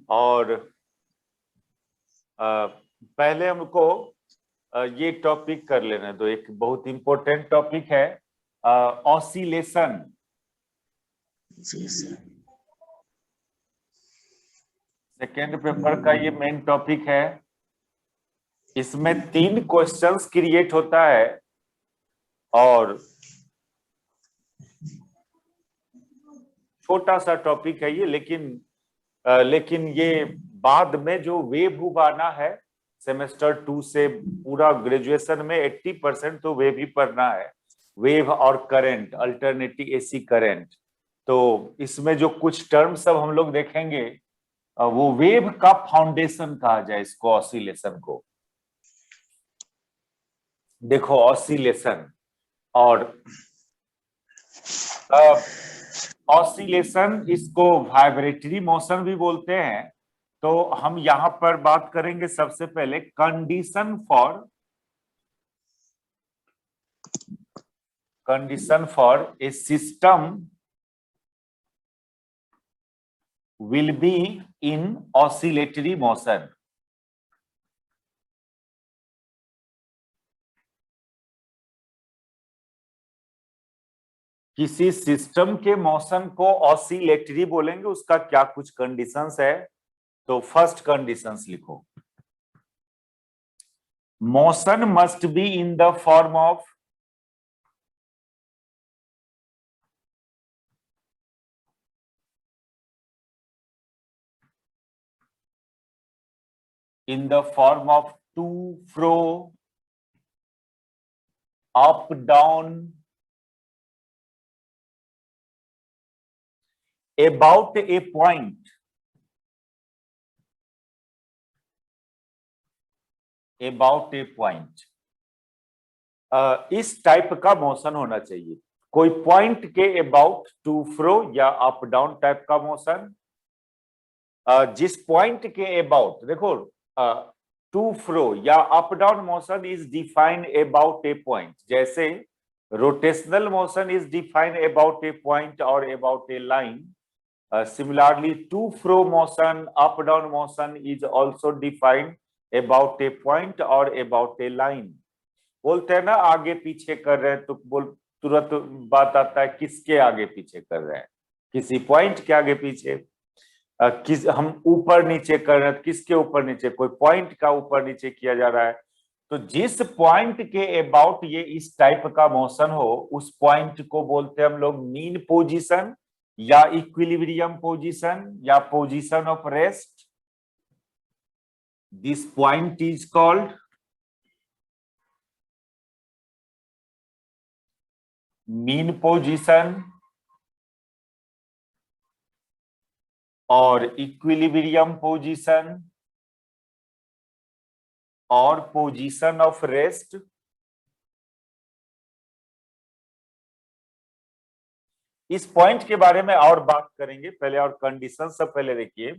और पहले हमको ये टॉपिक कर लेने दो। एक बहुत इंपॉर्टेंट टॉपिक है ऑसिलेशन। सेकेंड पेपर का ये मेन टॉपिक है। इसमें 3 क्वेश्चंस क्रिएट होता है और छोटा सा टॉपिक है ये, लेकिन ये बाद में जो वेव उगाना है सेमेस्टर 2 से पूरा ग्रेजुएशन में 80% तो वेव ही पढ़ना है। वेव और करंट, अल्टरनेटिव एसी करंट। तो इसमें जो कुछ टर्म सब हम लोग देखेंगे वो वेव का फाउंडेशन कहा जाए इसको, ऑसिलेशन को। देखो ऑसिलेशन और ऑसिलेशन, इसको वाइब्रेटरी मोशन भी बोलते हैं। तो हम यहां पर बात करेंगे सबसे पहले condition for a system will be in oscillatory motion। किसी सिस्टम के मोशन को ऑसिलेटरी बोलेंगे, उसका क्या कुछ कंडीशंस है। तो फर्स्ट कंडीशंस लिखो, motion must be in the form of to fro, up down, about a point, इस टाइप का मोशन होना चाहिए। कोई पॉइंट के अबाउट टू फ्रो या अप डाउन टाइप का मोशन। जिस पॉइंट के अबाउट, देखो टू फ्रो या up down motion is defined about a point. जैसे rotational motion is defined about a point और about a line. Similarly, to fro motion, up down motion is also defined about a point or about a line। बोलते हैं ना आगे पीछे कर रहे हैं, तो तुरंत बात आता है किसके आगे पीछे कर रहे हैं, किसी पॉइंट के आगे पीछे। हम ऊपर नीचे कर रहे हैं, किसके ऊपर नीचे, कोई पॉइंट का ऊपर नीचे किया जा रहा है। तो जिस पॉइंट के अबाउट ये इस टाइप का मोशन हो, उस पॉइंट को बोलते हैं हम लोग मीन पोजीशन या इक्विलिब्रियम पोजीशन या position of rest. This point is called mean position और इक्विलिब्रियम पोजीशन और पोजीशन ऑफ रेस्ट। इस पॉइंट के बारे में और बात करेंगे, पहले और कंडीशन सब पहले देखिए।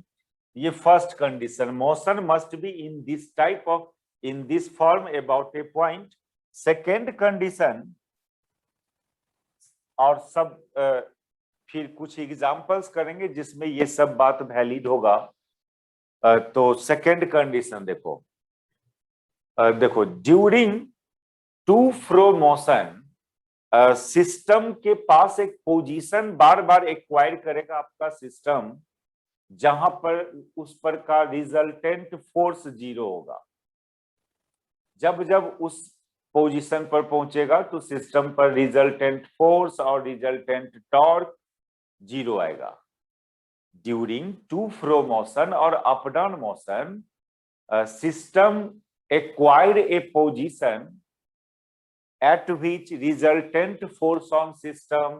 ये first condition, motion must be in this type of, in this form about a point. Second condition, और सब फिर कुछ एग्जांपल्स करेंगे जिसमें ये सब बात वैलिड होगा। तो सेकेंड कंडीशन देखो, during to fro motion system के पास एक पोजीशन बार बार एक्वायर करेगा आपका सिस्टम, जहां पर उस पर का रिजल्टेंट फोर्स 0 होगा। जब जब उस पोजीशन पर पहुंचेगा तो सिस्टम पर रिजल्टेंट फोर्स और रिजल्टेंट टॉर्क 0 आएगा। ड्यूरिंग टू फ्रो मोशन और up down motion system acquire a position at which resultant force on system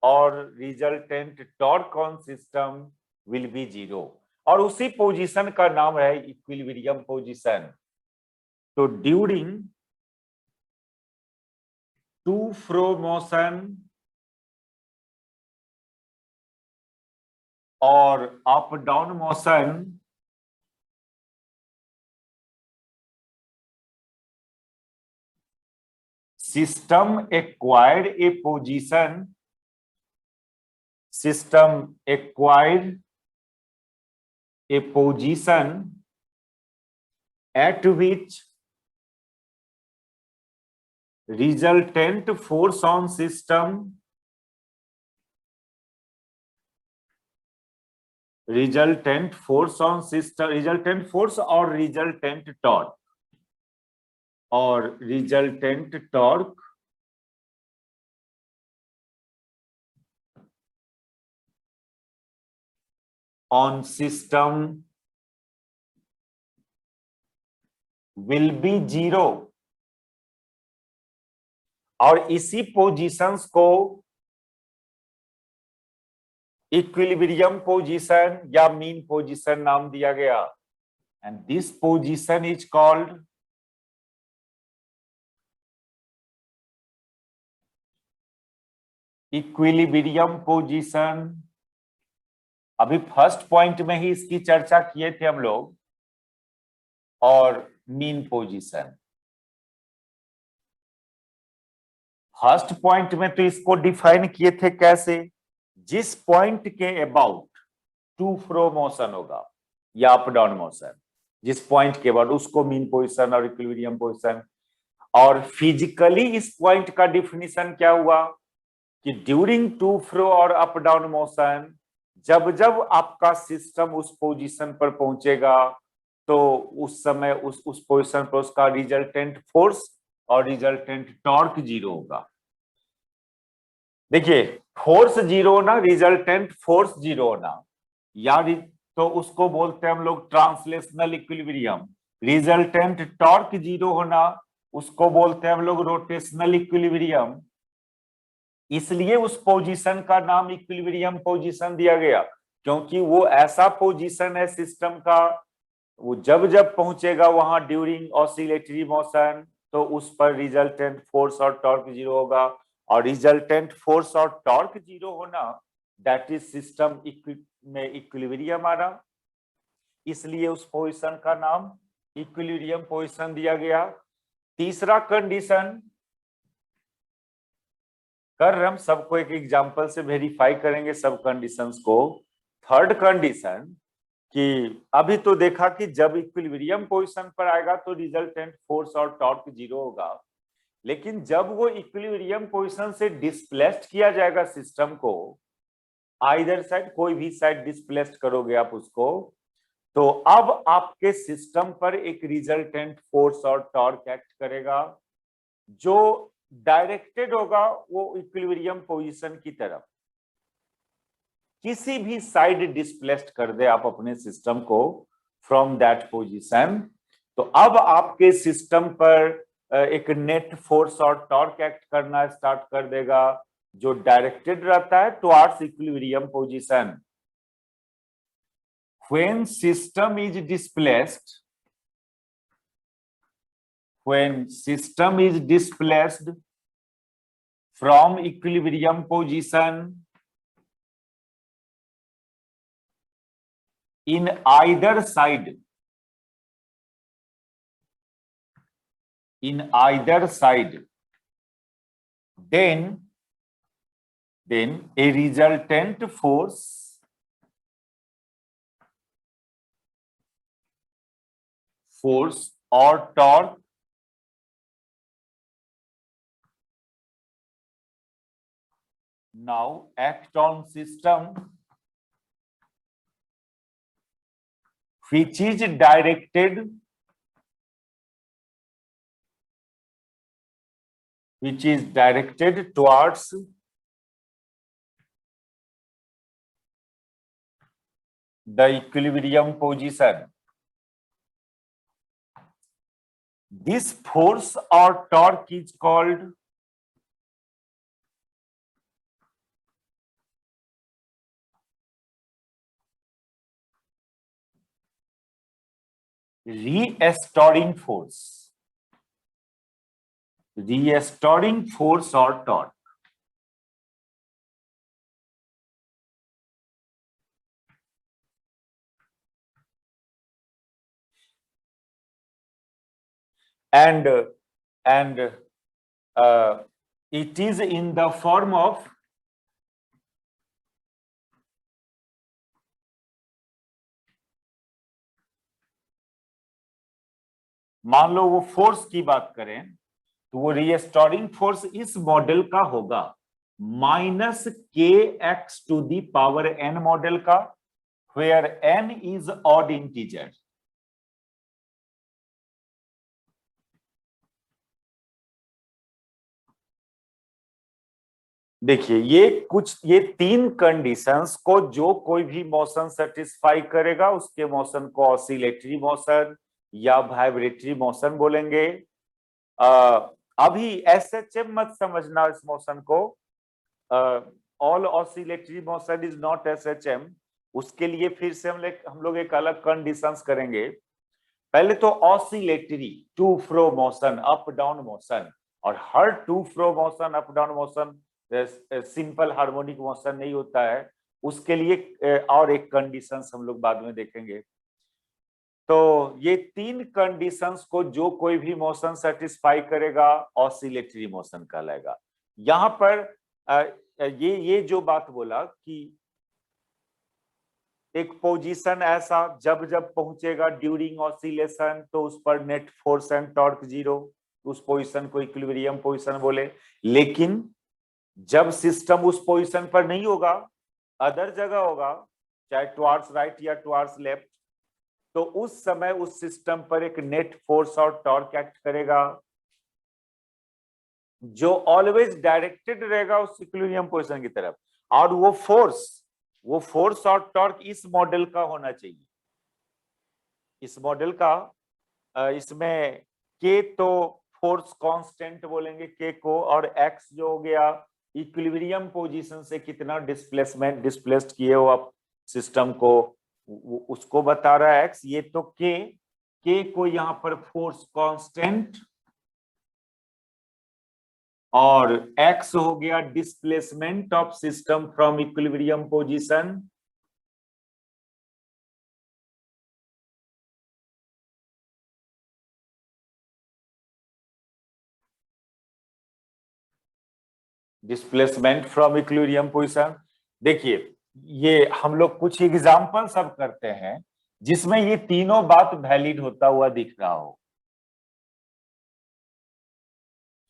or resultant torque on system will be 0। और उसी पोजीशन का नाम है इक्विलिब्रियम पोजीशन। तो during to fro motion और up down motion system acquired a position, system acquired a position at which resultant force on system resultant force or resultant torque on system will be 0 और इसी positions को equilibrium position या mean position नाम दिया गया and this position is called equilibrium position. अभी first point में ही इसकी चर्चा किए थे हम लोग। और मीन पोजीशन फर्स्ट पॉइंट में तो इसको डिफाइन किए थे कैसे, जिस पॉइंट के अबाउट टू फ्रो मोशन होगा या अप डाउन मोशन, जिस पॉइंट के अबाउट उसको मीन पोजीशन और इक्विलिब्रियम पोजीशन। और फिजिकली इस पॉइंट का डिफिनीशन क्या हुआ कि ड्यूरिंग टू फ्रो और अप डाउन मोशन जब जब आपका सिस्टम उस पोजीशन पर पहुंचेगा तो उस समय उस पोजीशन पर उसका रिजल्टेंट फोर्स और रिजल्टेंट टॉर्क 0 होगा। देखिए फोर्स 0 होना, रिजल्टेंट फोर्स 0 होना, या तो उसको बोलते हैं हम लोग ट्रांसलेशनल इक्विलिब्रियम। रिजल्टेंट टॉर्क 0 होना उसको बोलते हैं हम लोग रोटेशनल इक्विलिब्रियम। इसलिए उस पोजीशन का नाम इक्विलिब्रियम पोजीशन दिया गया क्योंकि वो ऐसा पोजीशन है सिस्टम का, वो जब जब पहुंचेगा वहां ड्यूरिंग ऑसिलेटरी मोशन तो उस पर रिजल्टेंट फोर्स और टॉर्क 0 होगा। और रिजल्टेंट फोर्स और टॉर्क 0 होना दैट इज सिस्टम में इक्विलिब्रियम आना, इसलिए उस पोजीशन का नाम इक्विलिब्रियम पोजीशन दिया गया। तीसरा कंडीशन कर हम सबको एक एग्जांपल से वेरीफाई करेंगे सब कंडीशंस को। थर्ड कंडीशन कि अभी तो देखा कि जब इक्विलिब्रियम पोजीशन पर आएगा तो रिजल्टेंट फोर्स और टॉर्क 0 होगा, लेकिन जब वो इक्विलिब्रियम पोजीशन से डिस्प्लेस्ड किया जाएगा सिस्टम को, आइदर साइड कोई भी साइड डिस्प्लेस्ड करोगे आप उसको, तो अब आपके सिस्टम पर एक रिजल्टेंट फोर्स और टॉर्क एक्ट करेगा जो डायरेक्टेड होगा वो इक्विलिब्रियम पोजीशन की तरफ। किसी भी साइड डिस्प्लेस्ड कर दे आप अपने सिस्टम को फ्रॉम दैट पोजीशन, तो अब आपके सिस्टम पर एक नेट फोर्स और टॉर्क एक्ट करना स्टार्ट कर देगा जो डायरेक्टेड रहता है towards equilibrium position. When system is displaced, from equilibrium position in either side, then a resultant force or torque now act on system which is directed towards the equilibrium position. This force or torque is called restoring force or torque. And it is in the form of मान लो वो force की बात करें तो वो restoring force इस model का होगा माइनस के X to the power N model का, where N is odd integer. देखिए ये तीन कंडीशंस को जो कोई भी मोशन सेटिस्फाई करेगा उसके मोशन को ऑसिलेटरी मोशन या वाइब्रेटरी मोशन बोलेंगे। अभी एसएचएम मत समझना इस मोशन को, all oscillatory motion is not SHM. उसके लिए फिर से हम लोग एक अलग कंडीशंस करेंगे। पहले तो oscillatory to fro motion, up down motion, और हर to fro motion up down motion simple harmonic motion नहीं होता है। उसके लिए और एक कंडीशंस हम लोग बाद में देखेंगे। तो ये तीन कंडीशंस को जो कोई भी मोशन सेटिस्फाई करेगा ऑसिलेटरी मोशन कहलाएगा। यहां पर ये जो बात बोला कि एक पोजीशन ऐसा जब जब पहुंचेगा ड्यूरिंग ऑसिलेशन तो उस पर net force and torque zero, उस पोजीशन को इक्विलिब्रियम पोजीशन बोले। लेकिन जब सिस्टम उस पोजीशन पर नहीं होगा, अदर जगह होगा, चाहे टुवार्ड्स राइट या टुवार्ड्स लेफ्ट, तो उस समय उस सिस्टम पर एक नेट फोर्स और टॉर्क एक्ट करेगा जो ऑलवेज डायरेक्टेड रहेगा उस इक्विलिब्रियम पोजीशन की तरफ। और वो फोर्स और टॉर्क इस मॉडल का होना चाहिए, इस मॉडल का। इसमें के तो फोर्स कांस्टेंट बोलेंगे के को, और एक्स जो हो गया इक्विलिब्रियम पोजीशन से कितना डिस्प्लेस्ड किए हो आप सिस्टम को, उसको बता रहा है एक्स। ये तो के को यहां पर फोर्स कांस्टेंट, और एक्स हो गया displacement of system from equilibrium position. Displacement from equilibrium position. देखिए ये हम लोग कुछ एग्जांपल सब करते हैं जिसमें ये तीनों बात वैलिड होता हुआ दिख रहा हो।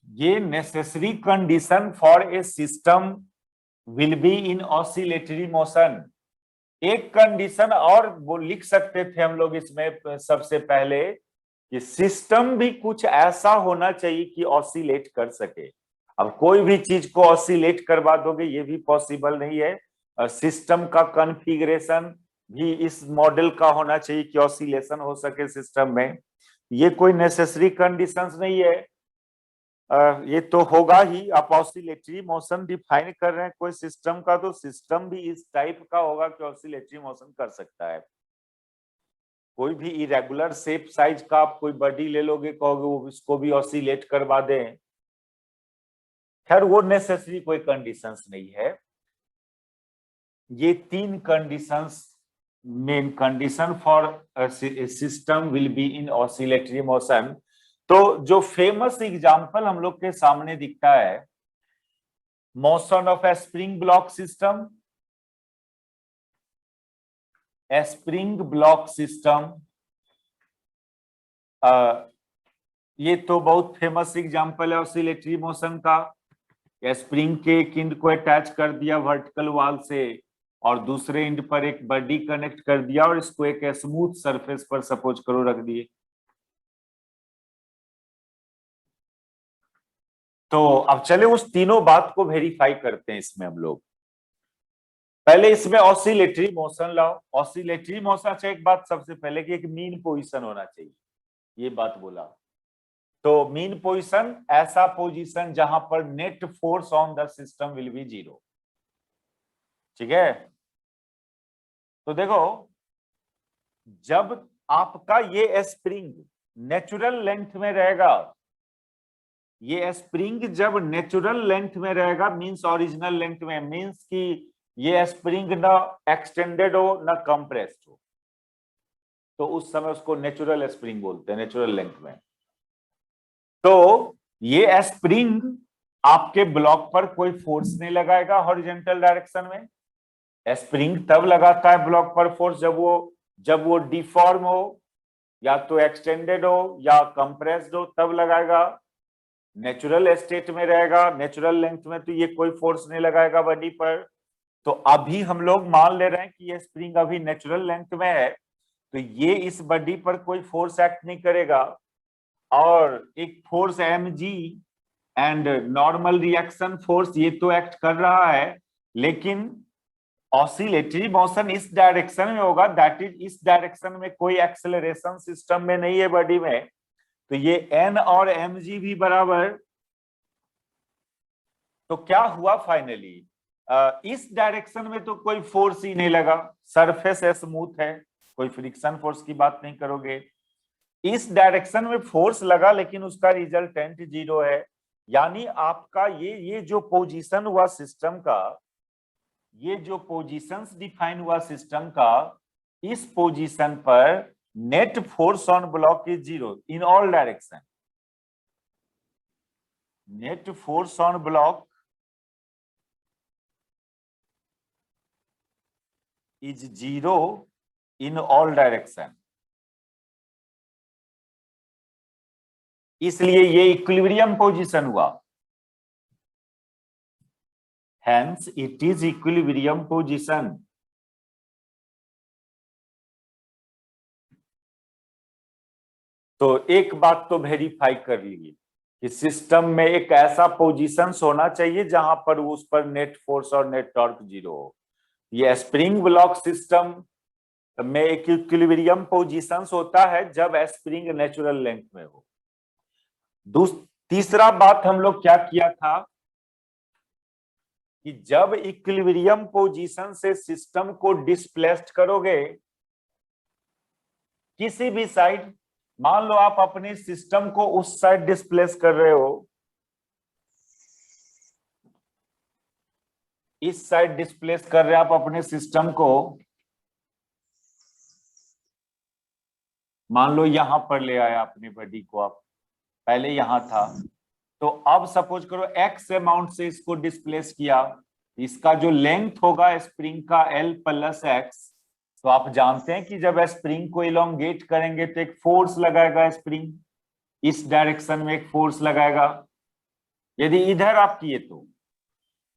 ये necessary condition for a system will be in oscillatory motion. एक कंडीशन और वो लिख सकते थे हम लोग इसमें सबसे पहले कि सिस्टम भी कुछ ऐसा होना चाहिए कि ऑसिलेट कर सके। अब कोई भी चीज को ऑसिलेट करवा दोगे ये भी पॉसिबल नहीं है। सिस्टम का कॉन्फ़िगरेशन भी इस मॉडल का होना चाहिए कि ऑसिलेशन हो सके सिस्टम में। ये कोई नेसेसरी कंडीशंस नहीं है। ये तो होगा ही। आप ऑसिलेटरी मोशन डिफाइन कर रहे हैं कोई सिस्टम का, तो सिस्टम भी इस टाइप का होगा कि ऑसिलेटरी मोशन कर सकता है। कोई भी इरेगुलर शेप साइज का आप कोई बॉडी ले लोगे, कहोगे वो उसको भी ऑसिलेट करवा दें, खैर वो नेसेसरी कोई कंडीशंस नहीं है। ये तीन conditions main condition for system will be in oscillatory motion. तो जो फेमस एग्जांपल हम लोग के सामने दिखता है, motion of A spring block system, spring block system, ये तो बहुत फेमस एग्जांपल है ऑसिलेटरी मोशन का। स्प्रिंग के एक एंड को अटैच कर दिया वर्टिकल वॉल से और दूसरे एंड पर एक बॉडी कनेक्ट कर दिया और इसको एक स्मूथ सरफेस पर सपोज करो रख दिए। तो अब चले उस तीनों बात को वेरीफाई करते हैं इसमें हम लोग। पहले इसमें ऑसिलेटरी मोशन लाओ। ऑसिलेटरी मोशन अच्छा, एक बात सबसे पहले कि एक मीन पोजीशन होना चाहिए, ये बात बोला। तो मीन पोजीशन ऐसा पोजीशन जहां पर net force on the system will B zero. ठीक है, तो देखो जब आपका ये स्प्रिंग नेचुरल लेंथ में रहेगा, ये स्प्रिंग जब नेचुरल लेंथ में रहेगा मींस ओरिजिनल लेंथ में, मींस कि ये स्प्रिंग ना एक्सटेंडेड हो ना कंप्रेस्ड हो, तो उस समय उसको नेचुरल स्प्रिंग बोलते हैं, नेचुरल लेंथ में। तो ये स्प्रिंग आपके ब्लॉक पर कोई फोर्स नहीं लगाएगा हॉरिजॉन्टल डायरेक्शन में। स्प्रिंग तब लगाता है ब्लॉक पर फोर्स जब वो डिफॉर्म हो, या तो एक्सटेंडेड हो या कंप्रेस्ड हो तब लगाएगा, नेचुरल स्टेट में रहेगा, नेचुरल लेंथ में तो ये कोई फोर्स नहीं लगाएगा बॉडी पर। तो अभी हम लोग मान ले रहे हैं कि ये स्प्रिंग अभी नेचुरल लेंथ में है, तो ये इस बॉडी पर कोई फोर्स एक्ट नहीं करेगा, और एक force M G and normal reaction force ये तो एक्ट कर रहा है, लेकिन ऑसिलेटरी मोशन इस डायरेक्शन में होगा, दैट इज इस डायरेक्शन में कोई एक्सेलरेशन सिस्टम में नहीं है बॉडी में। तो ये एन और एम जी भी बराबर। तो क्या हुआ फाइनली, इस डायरेक्शन में तो कोई फोर्स ही नहीं लगा, सरफेस स्मूथ है, कोई फ्रिक्शन फोर्स की बात नहीं करोगे। इस डायरेक्शन में फोर्स लगा लेकिन उसका रिजल्टेंट 0 है, यानी आपका ये जो पोजीशन हुआ सिस्टम का, ये जो पोजीशंस डिफाइन हुआ सिस्टम का, इस पोजीशन पर net force on block is 0 in all direction. Net force on block is 0 in all direction, इसलिए ये इक्विलिब्रियम पोजीशन हुआ, hence it is equilibrium position. तो एक बात तो वेरीफाई कर लीजिए कि सिस्टम में एक ऐसा पोजीशन होना चाहिए जहां पर उस पर नेट फोर्स और नेट टॉर्क 0 हो। ये स्प्रिंग ब्लॉक सिस्टम में एक इक्विलिब्रियम पोजीशन होता है जब स्प्रिंग नेचुरल लेंथ में हो। तीसरा बात हम लोग क्या किया था कि जब इक्विलिब्रियम पोजीशन से सिस्टम को डिस्प्लेस्ड करोगे किसी भी साइड, मान लो आप अपने सिस्टम को उस साइड डिस्प्लेस कर रहे हो, इस साइड डिस्प्लेस कर रहे हैं आप अपने सिस्टम को, मान लो यहां पर ले आया अपनी बॉडी को, आप पहले यहां था, तो अब सपोज करो एक्स अमाउंट से इसको डिस्प्लेस किया, इसका जो लेंथ होगा स्प्रिंग का L प्लस एक्स। तो आप जानते हैं कि जब स्प्रिंग को इलोंगेट करेंगे तो एक फोर्स लगाएगा स्प्रिंग, इस डायरेक्शन में एक फोर्स लगाएगा। यदि इधर आप किए तो,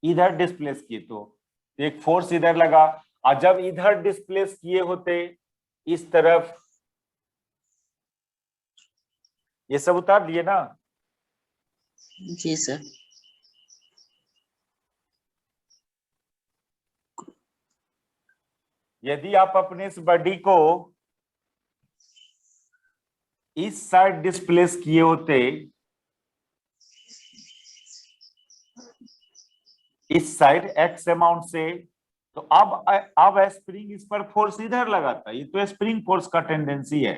इधर डिस्प्लेस किए तो एक फोर्स इधर लगा, और जब इधर डिस्प्लेस किए होते इस तरफ, ये सब उतार दिए ना? जी सर। यदि आप अपने इस बॉडी को इस साइड डिस्प्लेस किए होते, इस साइड एक्स अमाउंट से, तो अब स्प्रिंग इस पर फोर्स इधर लगाता। ये तो स्प्रिंग फोर्स का टेंडेंसी है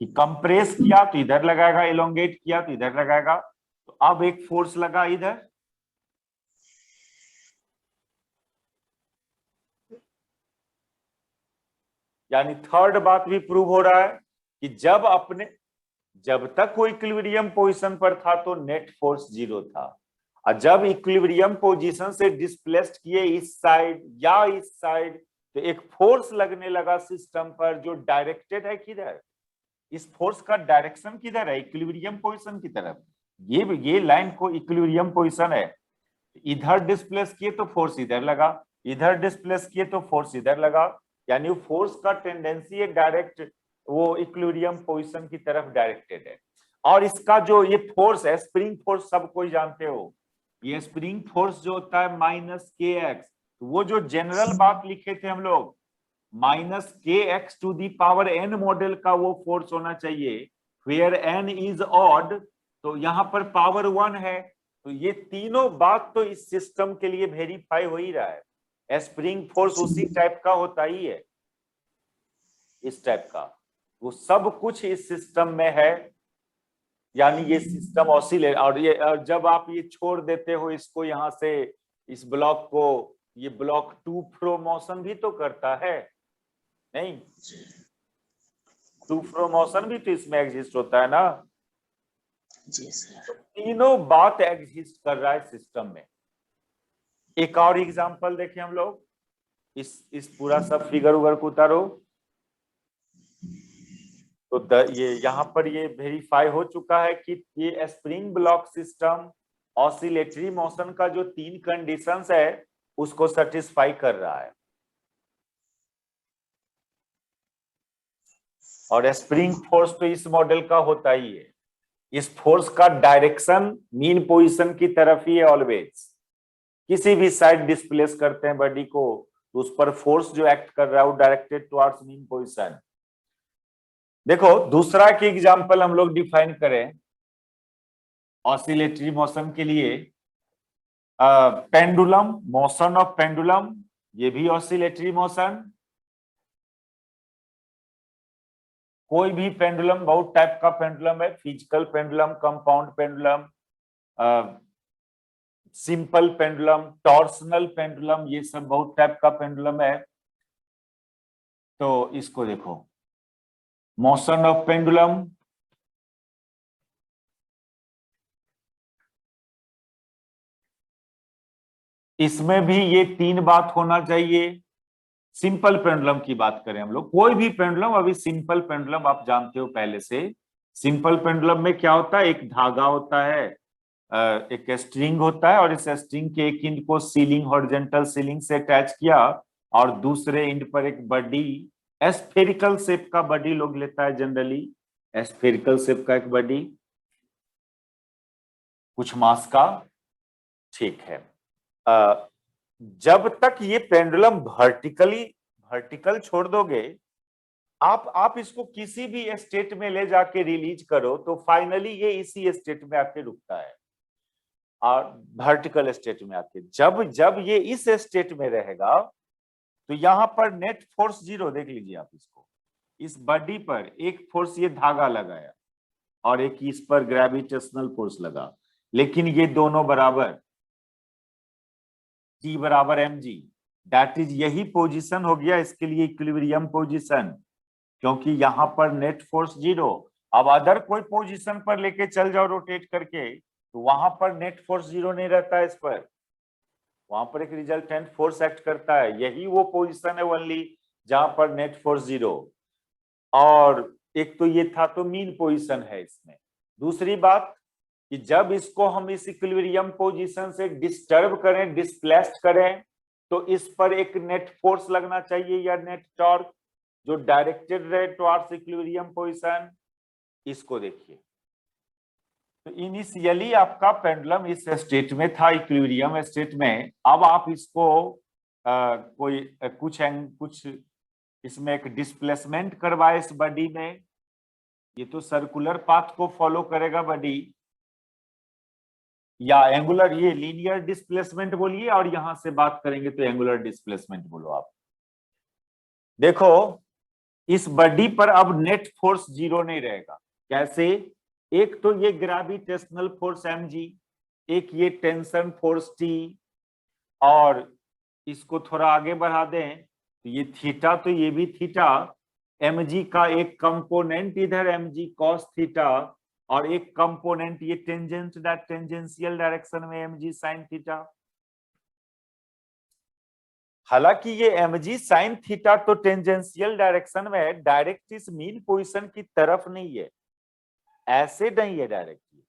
कि कंप्रेस किया तो इधर लगाएगा, इलोंगेट किया तो इधर लगाएगा। तो अब एक फोर्स लगा इधर, यानी थर्ड बात भी प्रूव हो रहा है कि जब तक वो इक्विलिब्रियम पोजीशन पर था तो नेट फोर्स 0 था, और जब इक्विलिब्रियम पोजीशन से डिस्प्लेस्ड किए इस साइड या इस साइड, तो एक फोर्स लगने लगा सिस्टम पर जो डायरेक्टेड है किधर, इस फोर्स का डायरेक्शन किधर है, इक्विलिब्रियम पोजीशन की तरफ। ये लाइन को इक्विलिब्रियम पोजीशन है, इधर डिस्प्लेस किए तो फोर्स इधर लगा, इधर डिस्प्लेस किए तो फोर्स इधर लगा, यानी फोर्स का टेंडेंसी है डायरेक्ट वो इक्विलिब्रियम पोजीशन की तरफ डायरेक्टेड है। और इसका जो ये फोर्स है स्प्रिंग फोर्स, सब कोई जानते हो, ये स्प्रिंग फोर्स जो होता है माइनस के एक्स, वो जो जनरल बात लिखे थे हम लोग, माइनस के X to the power N model का वो फोर्स होना चाहिए, वेयर एन इज ऑड, तो यहां पर पावर 1 है। तो ये तीनों बात तो इस सिस्टम के लिए वेरीफाई हो ही रहा है, स्प्रिंग फोर्स उसी टाइप का होता ही है, इस टाइप का, वो सब कुछ इस सिस्टम में है। यानी ये सिस्टम ऑसिलेट, और जब आप ये छोड़ देते हो इसको यहां से, इस ब्लॉक को, ये ब्लॉक टू फ्रो मोशन भी तो करता है, नहीं? टू फ्रो मोशन भी तो इसमें एग्जिस्ट होता है ना? जी सर। तो तीनों बात एग्जिस्ट कर रहा है सिस्टम में। एक और एग्जांपल देखें हम लोग, इस पूरा सब फिगर उगर को उतारो। तो ये यहाँ पर ये वेरीफाई हो चुका है कि ये spring block system oscillatory motion का जो 3 कंडीशंस है उसको सेटिस्फाई कर रहा है। और स्प्रिंग फोर्स तो इस मॉडल का होता ही है। इस फोर्स का डायरेक्शन मीन पोजीशन की तरफ ही है ऑलवेज। किसी भी साइड डिस्प्लेस करते हैं बॉडी को तो उस पर फोर्स जो एक्ट कर रहा है वो डायरेक्टेड टुवर्ड्स मीन पोजीशन। देखो दूसरा की एग्जांपल हम लोग डिफाइन करें ऑसिलेटरी मोशन के लिए। पेंडुलम, मोशन ऑफ पेंडुलम, ये भी ऑसिलेटरी मोशन। कोई भी पेंडुलम, बहुत टाइप का पेंडुलम है, physical pendulum, compound pendulum, simple pendulum, torsional pendulum, ये सब बहुत टाइप का पेंडुलम है। तो इसको देखो, मोशन ऑफ पेंडुलम, इसमें भी ये 3 बात होना चाहिए। सिंपल पेंडुलम की बात करें हम लोग, कोई भी पेंडुलम, अभी सिंपल पेंडुलम आप जानते हो पहले से। सिंपल पेंडुलम में क्या होता है, एक धागा होता है, एक स्ट्रिंग होता है और इस स्ट्रिंग के एक एंड को सीलिंग, हॉरिजॉन्टल सीलिंग से अटैच किया और दूसरे एंड पर एक बॉडी, स्फेरिकल शेप का बॉडी लोग लेता है जनरली, स्फेरिकल शेप का एक बॉडी, कुछ मास का, ठीक है। जब तक ये पेंडुलम वर्टिकल छोड़ दोगे, आप इसको किसी भी स्टेट में ले जाके रिलीज करो तो फाइनली ये इसी स्टेट में आके रुकता है और वर्टिकल स्टेट में आके। जब ये इस स्टेट में रहेगा तो यहां पर नेट फोर्स 0, देख लीजिए आप इसको, इस बॉडी पर एक फोर्स ये धागा लगाया और एक इस पर ग्रेविटेशनल फोर्स लगा, लेकिन ये दोनों बराबर, T बराबर mg, दैट इज यही पोजीशन हो गया इसके लिए इक्विलिब्रियम पोजीशन, क्योंकि यहां पर नेट फोर्स 0। अब अदर कोई पोजीशन पर लेके चल जाओ रोटेट करके तो वहां पर नेट फोर्स 0 नहीं रहता है, इस पर वहां पर एक रिजल्टेंट फोर्स एक्ट करता है। यही वो पोजीशन है ओनली जहां पर नेट फोर्स 0। और एक तो ये था, तो मीन पोजीशन है इसमें। दूसरी बात कि जब इसको हम इस इक्विलिब्रियम पोजीशन से डिस्टर्ब करें, डिस्प्लेस्ड करें, तो इस पर एक नेट फोर्स लगना चाहिए या नेट टॉर्क जो डायरेक्टेड रहे टुवर्ड्स इक्विलिब्रियम पोजीशन। इसको देखिए, तो इनिशियली आपका पेंडुलम इस स्टेट में था, इक्विलिब्रियम स्टेट में। अब आप इसको कुछ इसमें एक डिस्प्लेसमेंट करवाए इस बॉडी में, ये तो सर्कुलर पाथ को फॉलो करेगा बॉडी, या एंगुलर, ये लीनियर डिस्प्लेसमेंट बोलिए, और यहां से बात करेंगे तो एंगुलर डिस्प्लेसमेंट बोलो आप। देखो इस बॉडी पर अब नेट फोर्स 0 नहीं रहेगा। कैसे? एक तो ये ग्रेविटेशनल फोर्स mg, एक ये टेंशन फोर्स T, और इसको थोड़ा आगे बढ़ा दें तो ये थीटा, तो ये भी थीटा, mg का एक कंपोनेंट इधर mg cos थीटा, और एक कंपोनेंट ये टेंजेंशियल डायरेक्शन में mg sin थीटा। हालांकि ये mg sin थीटा तो टेंजेंशियल डायरेक्शन में डायरेक्ट इस मीन पोजीशन की तरफ नहीं है, ऐसे नहीं है डायरेक्टली,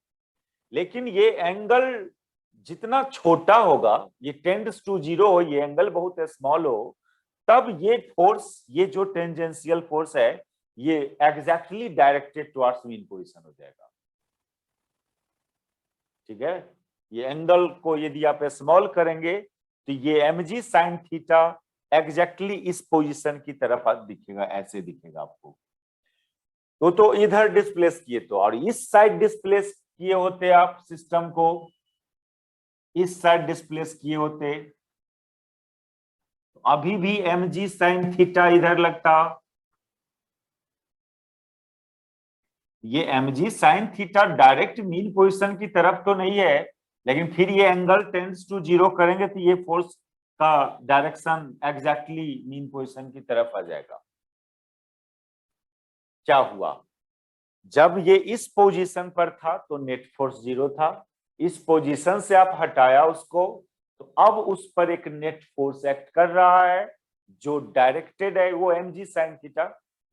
लेकिन ये एंगल जितना छोटा होगा, ये टेंड्स टू 0 हो, ये एंगल बहुत स्मॉल हो, तब ये फोर्स, ये जो टेंजेंशियल फोर्स है, ये exactly directed towards mean position हो जाएगा। ठीक है, ये एंगल को यदि आप स्मॉल करेंगे तो ये mg sin थीटा एग्जैक्टली इस पोजीशन की तरफ दिखेगा, ऐसे दिखेगा आपको। तो इधर डिस्प्लेस किए तो, और इस साइड डिस्प्लेस किए होते आप सिस्टम को, इस साइड डिस्प्लेस किए होते तो अभी भी mg sin थीटा इधर लगता। ये mg sin theta direct mean position की तरफ तो नहीं है, लेकिन फिर ये एंगल टेंड्स टू 0 करेंगे तो ये फोर्स का डायरेक्शन एग्जैक्टली मीन पोजीशन की तरफ आ जाएगा। क्या हुआ? जब ये इस पोजीशन पर था तो नेट फोर्स 0 था, इस पोजीशन से आप हटाया उसको तो अब उस पर एक नेट फोर्स एक्ट कर रहा है जो डायरेक्टेड है, वो mg sin थीटा,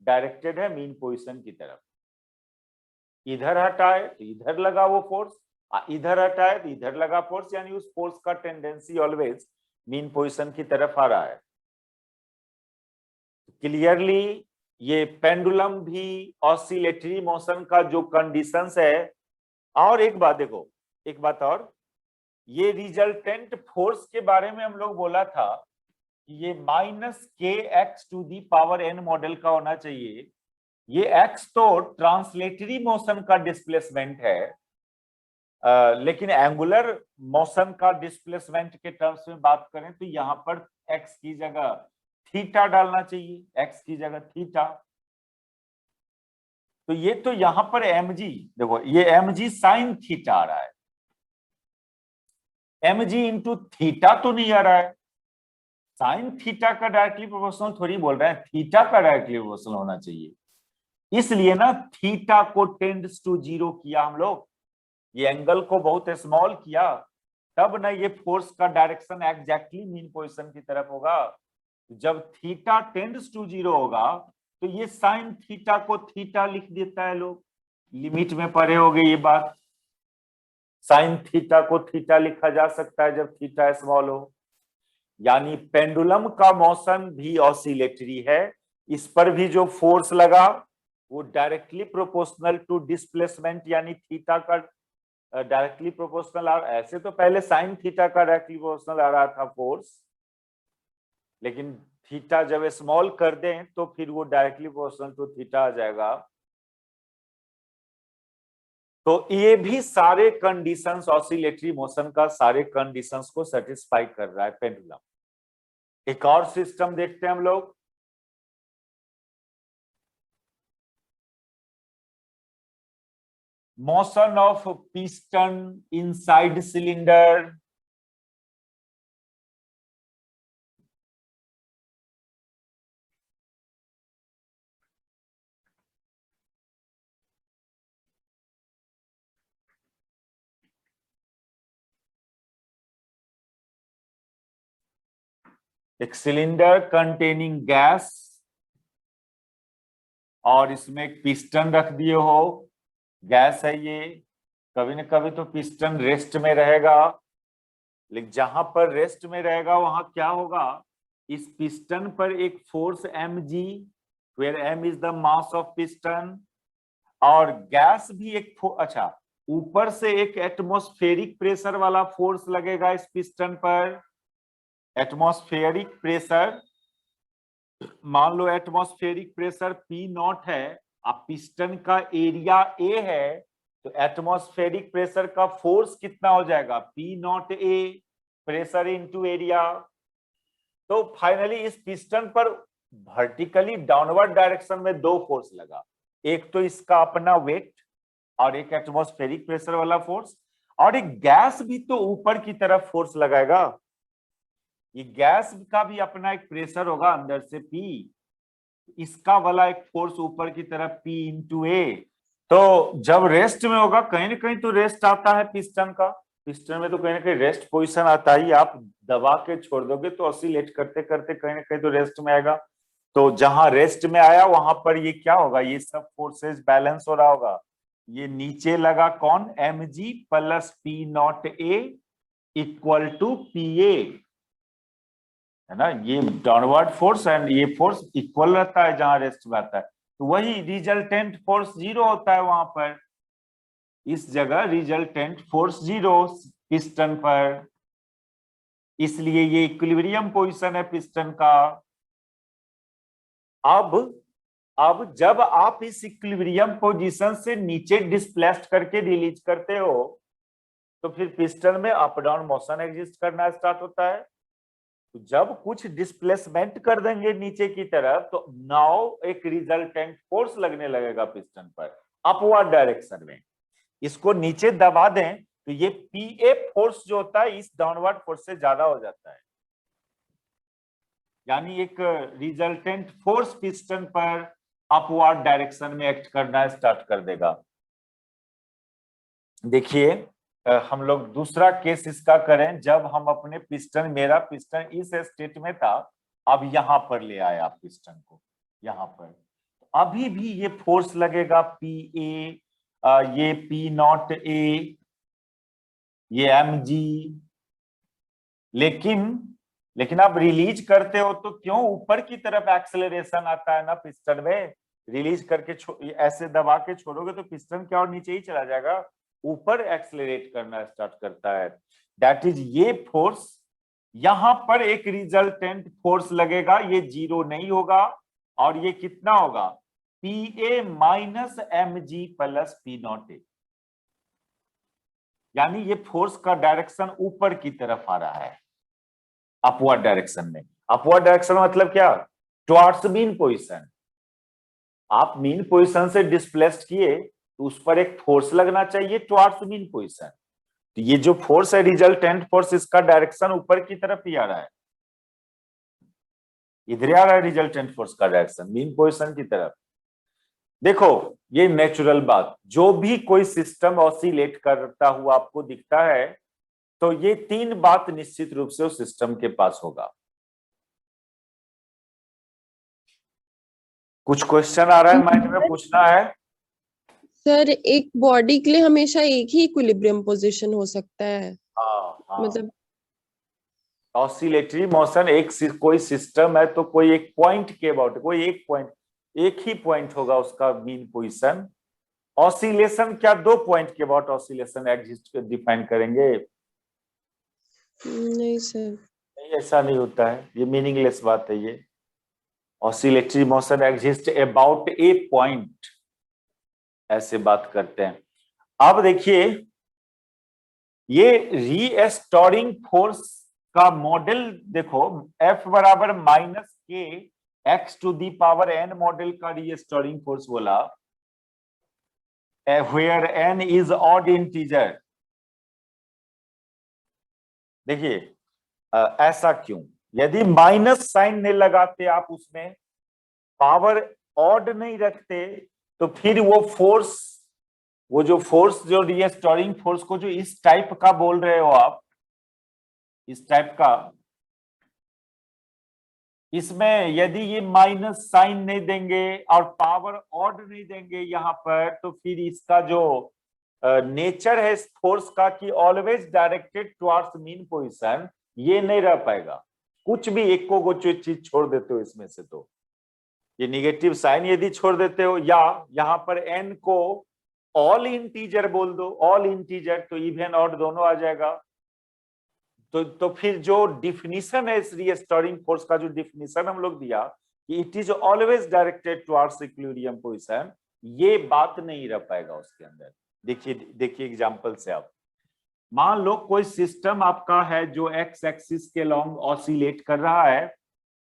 डायरेक्टेड है मीन पोजीशन की तरफ। इधर हटाए तो इधर लगा वो फोर्स, इधर हटाए तो इधर लगा फोर्स, यानी उस फोर्स का टेंडेंसी ऑलवेज मीन पोजीशन की तरफ आ रहा है। क्लियरली ये पेंडुलम भी ऑसिलेटरी मोशन का जो कंडीशंस है। और एक बात देखो, एक बात और, ये रिजल्टेंट फोर्स के बारे में हम लोग बोला था कि ये -kx⁴ n मॉडल का होना चाहिए। ये x तो ट्रांसलेटरी मोशन का डिस्प्लेसमेंट है, लेकिन एंगुलर मोशन का डिस्प्लेसमेंट के टर्म्स में बात करें तो यहाँ पर x की जगह थीटा डालना चाहिए, x की जगह थीटा। तो ये तो यहाँ पर mg, देखो ये mg साइन थीटा आ रहा है, mg इंटू थीटा तो नहीं आ रहा है। साइन थीटा का डायरेक्टली प्रोपोर्शनल थोड़ी बोल रहे हैं, थीटा का डायरेक्टली प्रोपोर्शनल होना चाहिए। इसलिए ना थीटा को टेंड्स टू 0 किया हम लोग, ये एंगल को बहुत स्मॉल किया, तब ना ये फोर्स का डायरेक्शन एग्जैक्टली मीन पोजीशन की तरफ होगा। जब थीटा टेंड्स टू 0 होगा तो ये साइन थीटा को थीटा लिख देता है लोग, लिमिट में पढ़े होगे ये बात। साइन थीटा को थीटा लिखा जा सकता है जब थीटा स्मॉल हो। यानी पेंडुलम का मोशन भी ऑसिलेटरी है, इस पर भी जो फोर्स लगा वो डायरेक्टली प्रोपोर्शनल टू डिस्प्लेसमेंट, यानी थीटा का डायरेक्टली प्रोपोर्शनल आ। ऐसे तो पहले साइन थीटा का डायरेक्टली प्रोपोर्शनल आ रहा था फोर्स, लेकिन थीटा जब स्मॉल कर दें तो फिर वो डायरेक्टली प्रोपोर्शनल टू थीटा आ जाएगा। तो ये भी सारे कंडीशंस ऑसिलेटरी मोशन का सारे कंडीशंस को सेटिस्फाई कर रहा है पेंडुलम। एक और सिस्टम देखते हैं हम लोग, motion of piston inside cylinder. एक सिलेंडर कंटेनिंग गैस और इसमें एक पिस्टन रख दिए हो, गैस है ये। कभी न कभी तो पिस्टन रेस्ट में रहेगा, लेकिन जहां पर रेस्ट में रहेगा वहां क्या होगा, इस पिस्टन पर एक force mg, where m is the mass of piston, और गैस भी एक अच्छा ऊपर से एक एटमॉस्फेरिक प्रेशर वाला फोर्स लगेगा इस पिस्टन पर। एटमॉस्फेरिक प्रेशर, मान लो एटमॉस्फेरिक प्रेशर P0 है, अब पिस्टन का एरिया A है, तो एटमॉस्फेरिक प्रेशर का फोर्स कितना हो जाएगा, P0A, प्रेशर इनटू एरिया। तो फाइनली इस पिस्टन पर वर्टिकली डाउनवर्ड डायरेक्शन में दो फोर्स लगा, एक तो इसका अपना वेट और एक एटमॉस्फेरिक प्रेशर वाला फोर्स, और एक गैस भी तो ऊपर की तरफ फोर्स लगाएगा। ये गैस का भी अपना एक प्रेशर होगा अंदर से P, इसका वाला एक फोर्स ऊपर की तरफ P इंटू A। तो जब रेस्ट में होगा कहीं ना कहीं तो रेस्ट आता है पिस्टन का, पिस्टन में तो कहीं ना कहीं रेस्ट पोजीशन आता ही, आप दबा के छोड़ दोगे तो ऑसिलेट करते करते कहीं ना कहीं तो रेस्ट में आएगा। तो जहां रेस्ट में आया वहां पर ये क्या होगा, ये सब फोर्सेस बैलेंस हो रहा होगा। ये नीचे लगा कौन, mg plus P0A equal to PA, है ना। ये डाउनवर्ड फोर्स एंड ये फोर्स इक्वल रहता है जहां रेस्ट में आता है, तो वही रिजल्टेंट फोर्स 0 होता है वहां पर। इस जगह रिजल्टेंट फोर्स 0 पिस्टन पर, इसलिए ये इक्विलिब्रियम पोजीशन है पिस्टन का। अब जब आप इस इक्विलिब्रियम पोजीशन से नीचे डिस्प्लेस्ड करके रिलीज करते हो तो फिर पिस्टन में अप डाउन मोशन एग्जिस्ट करना स्टार्ट होता है। तो जब कुछ डिस्प्लेसमेंट कर देंगे नीचे की तरफ तो नाउ एक रिजल्टेंट फोर्स लगने लगेगा पिस्टन पर अपवर्ड डायरेक्शन में। इसको नीचे दबा दें तो ये PA फोर्स जो होता है इस डाउनवर्ड फोर्स से ज्यादा हो जाता है, यानी एक रिजल्टेंट फोर्स पिस्टन पर अपवर्ड डायरेक्शन में एक्ट करना स्टार्ट कर देगा। देखिए हम लोग दूसरा केस इसका करें, जब हम अपने पिस्टन, मेरा पिस्टन इस स्टेट में था, अब यहां पर ले आया पिस्टन को, यहां पर अभी भी ये फोर्स लगेगा पी ए, ये पी नॉट ए, ये एम जी। लेकिन लेकिन आप रिलीज करते हो तो क्यों ऊपर की तरफ एक्सेलरेशन आता है ना पिस्टन में। रिलीज करके ऐसे दबा के छोड़ोगे तो पिस्टन क्या और नीचे ही चला जाएगा, ऊपर एक्सेलरेट करना स्टार्ट करता है। दैट इज ये फोर्स। यहां पर एक रिजल्टेंट फोर्स लगेगा, ये जीरो नहीं होगा और ये कितना होगा, P A minus M G plus P not A. यानी ये फोर्स का डायरेक्शन ऊपर की तरफ आ रहा है, अपवर्ड डायरेक्शन में। अपवर्ड डायरेक्शन मतलब क्या, टुवर्ड्स मीन पोजीशन। आप मीन पोजीशन से डिस्प्लेस्ड किए तो उस पर एक फोर्स लगना चाहिए टुवर्ड्स मीन पोजीशन। तो ये जो फोर्स है रिजल्टेंट फोर्स, इसका डायरेक्शन ऊपर की तरफ ही आ रहा है, इधर आ रहा है रिजल्टेंट फोर्स का डायरेक्शन मीन पोजीशन की तरफ। देखो ये नेचुरल बात, जो भी कोई सिस्टम ऑसिलेट करता हुआ आपको दिखता है तो ये तीन बात निश्चित रूप से उस सिस्टम के पास होगा। कुछ क्वेश्चन आ रहा है माइंड में, पूछना है? सर एक बॉडी के लिए हमेशा एक ही इक्विलिब्रियम पोजीशन हो सकता है? हाँ। मतलब ऑसिलेटरी मोशन कोई सिस्टम है तो कोई एक पॉइंट के अबाउट, कोई एक पॉइंट, एक ही पॉइंट होगा उसका मीन पोजीशन। ऑसिलेशन क्या दो पॉइंट के अबाउट ऑसिलेशन एग्जिस्ट डिफाइन करेंगे? नहीं सर। नहीं, ऐसा नहीं होता है, ये मीनिंगलेस बात है ये। Oscillatory motion exist about a point, ऐसे बात करते हैं। अब देखिए ये रीस्टोरिंग फोर्स का मॉडल देखो, F बराबर माइनस के X to the power N model का रीस्टोरिंग फोर्स बोला, where N is odd integer. देखिए ऐसा क्यों, यदि माइनस साइन नहीं लगाते आप उसमें, पावर ऑड नहीं रखते, तो फिर वो फोर्स, वो जो फोर्स, जो रीस्टोरिंग फोर्स को जो इस टाइप का बोल रहे हो आप, इस टाइप का, इसमें यदि ये माइनस साइन नहीं देंगे और पावर ऑड नहीं देंगे यहां पर, तो फिर इसका जो नेचर है इस फोर्स का कि always directed towards mean position, ये नहीं रह पाएगा। कुछ भी एक को चीज छोड़ देते हो इसमें से, तो ये निगेटिव साइन यदि छोड़ देते हो, या यहां पर एन को ऑल इंटीजर बोल दो, ऑल इंटीजर, तो इवन ऑड दोनों आ जाएगा। तो फिर जो डिफिनीशन है इस रीस्टोरिंग फोर्स का, जो डिफिनीशन हम लोग दिया कि it is always directed towards equilibrium position, ये बात नहीं रह पाएगा उसके अंदर। देखिए एग्जांपल से आप मान लो कोई सिस्टम आपका है जो एक्स एक्सिस के लॉन्ग ऑसिलेट कर रहा है।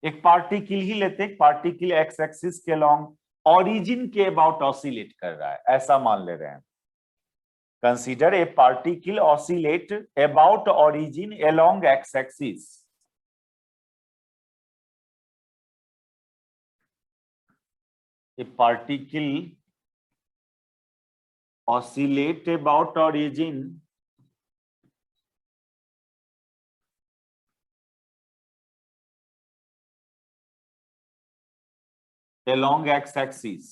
एक पार्टिकल ही लेते हैं, पार्टिकल एक्स एक्सिस के लॉन्ग ऑरिजिन के अबाउट ऑसिलेट कर रहा है, ऐसा मान ले रहे हैं। Consider a particle oscillate about origin along x axis. A particle oscillate about origin along x-axis।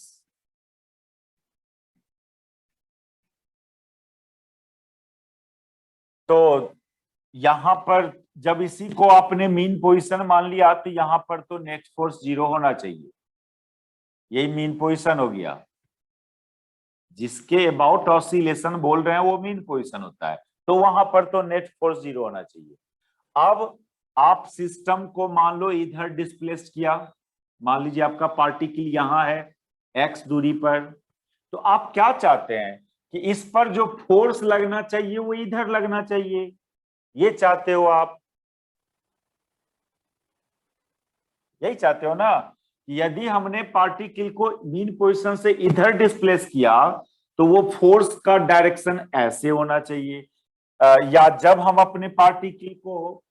तो यहां पर जब इसी को आपने मीन पोजीशन मान लिया तो यहां पर तो नेट फोर्स जीरो होना चाहिए, यही मीन पोजीशन हो गया। जिसके अबाउट ऑसिलेशन बोल रहे हैं वो मीन पोजीशन होता है, तो वहां पर तो नेट फोर्स जीरो होना चाहिए। अब आप सिस्टम को मान लो इधर डिस्प्लेस किया, मान लीजिए आपका पार्टिकल यहां है एक्स दूरी पर, तो आप क्या चाहते हैं कि इस पर जो फोर्स लगना चाहिए वो इधर लगना चाहिए, ये चाहते हो आप, यही चाहते हो ना। यदि हमने पार्टिकल को मीन पोजीशन से इधर डिस्प्लेस किया तो वो फोर्स का डायरेक्शन ऐसे होना चाहिए, या जब हम अपने पार्टिकल को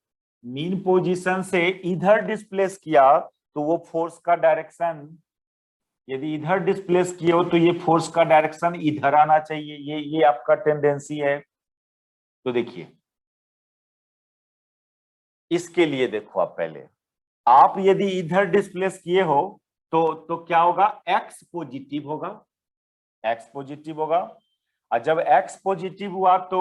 मीन पोजीशन से इधर डिस्प्लेस किया तो वो फोर्स का डायरेक्शन, यदि इधर डिस्प्लेस किए हो तो ये फोर्स का डायरेक्शन इधर आना चाहिए, ये आपका टेंडेंसी है। तो देखिए इसके लिए देखो, आप पहले आप यदि इधर डिस्प्लेस किए हो तो क्या होगा, x पॉजिटिव होगा, x पॉजिटिव होगा। और जब x पॉजिटिव हुआ तो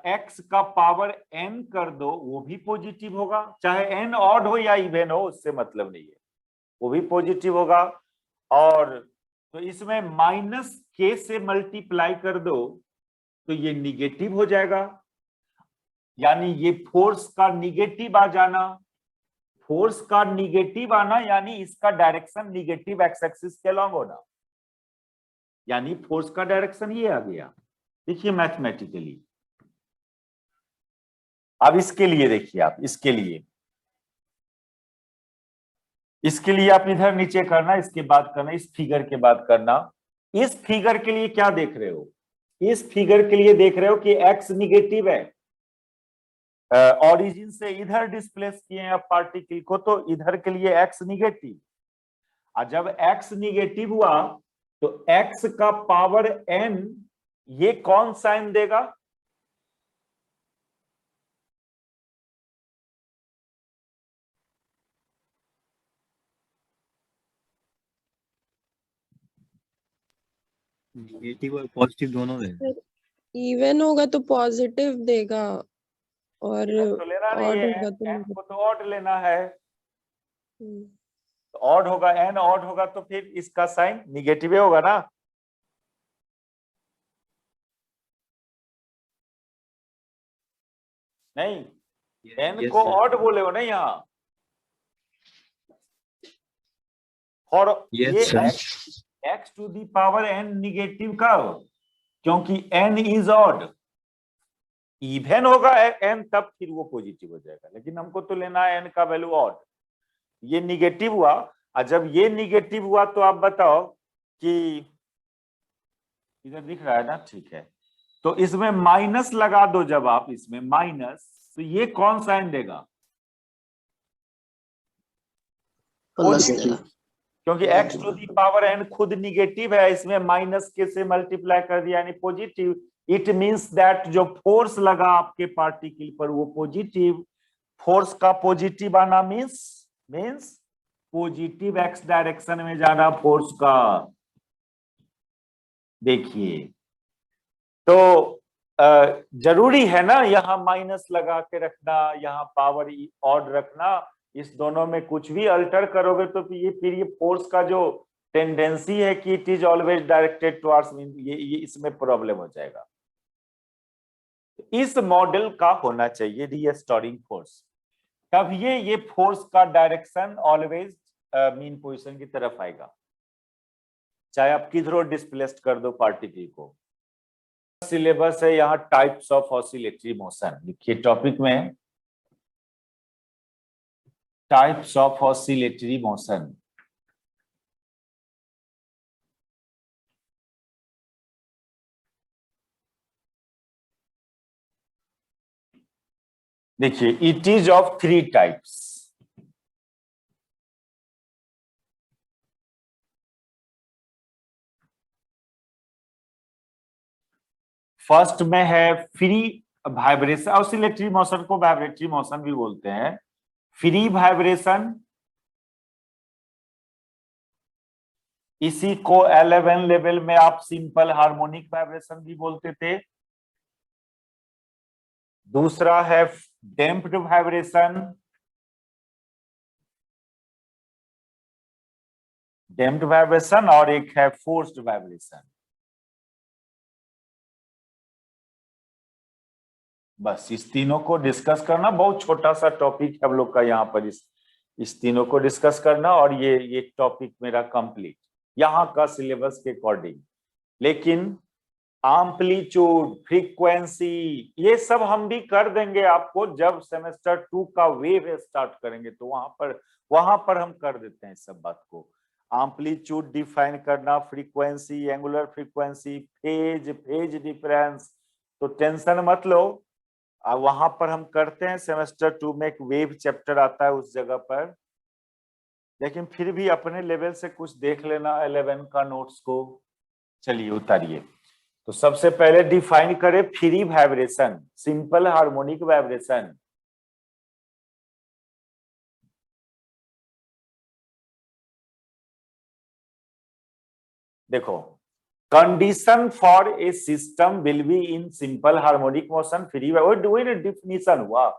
x का पावर n कर दो, वो भी पॉजिटिव होगा, चाहे n ऑड हो या इवन हो, उससे मतलब नहीं है, वो भी पॉजिटिव होगा। और तो इसमें माइनस k से मल्टीप्लाई कर दो तो ये निगेटिव हो जाएगा, यानी ये फोर्स का निगेटिव आ जाना, फोर्स का निगेटिव आना यानी इसका डायरेक्शन निगेटिव एक्स एक्सिस के अलॉन्ग होना, यानी फोर्स का डायरेक्शन ये आ गया। देखिए मैथमेटिकली, अब इसके लिए देखिए, आप इसके लिए आप इधर नीचे करना, इसके बाद करना, इस फिगर के बाद करना। इस फिगर के लिए क्या देख रहे हो, इस फिगर के लिए देख रहे हो कि x निगेटिव है, ओरिजिन से इधर डिस्प्लेस किए हैं आप पार्टिकल को, तो इधर के लिए x निगेटिव। और जब x निगेटिव हुआ तो x का पावर n ये कौन साइन देगा, नेगेटिव और पॉजिटिव दोनों है। इवन होगा तो पॉजिटिव देगा और तो लेना नहीं ऑड है, होगा तो n negative। को तो ऑड लेना है, हम्म, तो ऑड होगा, n ऑड होगा तो फिर इसका साइन निगेटिव होगा ना। नहीं, n को ऑड बोले हो ना यहाँ, और ये x to the power n negative कब, क्योंकि n इज ऑड, इवन होगा n तब फिर वो पॉजिटिव हो जाएगा, लेकिन हमको तो लेना है n का वैल्यू ऑड। ये निगेटिव हुआ, और जब ये निगेटिव हुआ तो आप बताओ कि इधर दिख रहा है ना, ठीक है, तो इसमें माइनस लगा दो, जब आप इसमें माइनस, तो ये कौन साइन देगा, प्लस पॉजिटिव, देगा। क्योंकि x to the power n खुद निगेटिव है, इसमें माइनस के से मल्टीप्लाई कर दिया यानी पॉजिटिव। इट मींस दैट जो फोर्स लगा आपके पार्टिकल पर वो पॉजिटिव, फोर्स का पॉजिटिव आना मींस पॉजिटिव x डायरेक्शन में जाना फोर्स का। देखिए, तो जरूरी है ना यहाँ माइनस लगा के रखना, यहाँ पावर ऑड रखना, इस दोनों में कुछ भी अल्टर करोगे तो फिर ये फोर्स का जो टेंडेंसी है कि it is always directed towards, ये इसमें प्रॉब्लम हो जाएगा। इस मॉडल का होना चाहिए रीस्टोरिंग फोर्स, तब ये फोर्स का डायरेक्शन ऑलवेज मीन पोजीशन की तरफ आएगा, चाहे आप किधरों डिस्प्लेस्ड कर दो पार्टिकल को। सिलेबस है यहाँ टाइप्स ऑफ ऑसिलेटरी मोशन, लिखिए टॉपिक में टाइप्स ऑफ ऑसिलेटरी मोशन। देखिए, it is of 3 types. First में है फ्री वाइब्रेशन, ऑसिलेटरी मोशन को वाइब्रेटरी मोशन भी बोलते हैं। फ्री वाइब्रेशन, इसी को 11 लेवल में आप सिंपल हार्मोनिक वाइब्रेशन भी बोलते थे। दूसरा है डैम्प्ड वाइब्रेशन, डैम्प्ड वाइब्रेशन, और एक है फोर्स्ड वाइब्रेशन। बस इस तीनों को डिस्कस करना, बहुत छोटा सा टॉपिक है हम लोग का यहाँ पर, इस तीनों को डिस्कस करना, और ये टॉपिक मेरा कंप्लीट यहाँ का सिलेबस के अकॉर्डिंग। लेकिन एम्पलीट्यूड, फ्रीक्वेंसी, ये सब हम भी कर देंगे आपको जब सेमेस्टर 2 का वेव स्टार्ट करेंगे, तो वहां पर हम कर देते हैं सब बात को। एम्पलीट्यूड डिफाइन करना, frequency, angular frequency, phase difference, तो टेंशन मत लो, वहां पर हम करते हैं। सेमेस्टर 2 में एक वेव चैप्टर आता है उस जगह पर, लेकिन फिर भी अपने लेवल से कुछ देख लेना 11 का नोट्स को। चलिए उतारिए। तो सबसे पहले डिफाइन करें free vibration, simple harmonic vibration. देखो, condition for a system will be in simple harmonic motion free, वही डिफिनीशन हुआ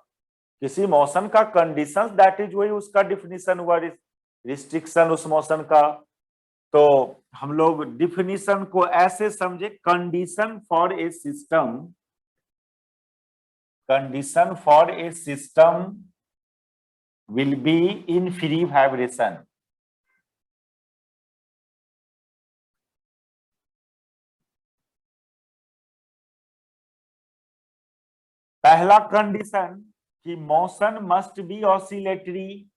किसी मोशन का, कंडीशन दैट इज वही उसका डिफिनीशन हुआ, रिस्ट्रिक्शन उस मोशन का। तो हम लोग डिफिनीशन को ऐसे समझे, condition for a system, condition for a system will be in free vibration. पहला कंडीशन कि मोशन मस्ट बी ऑसिलेटरी,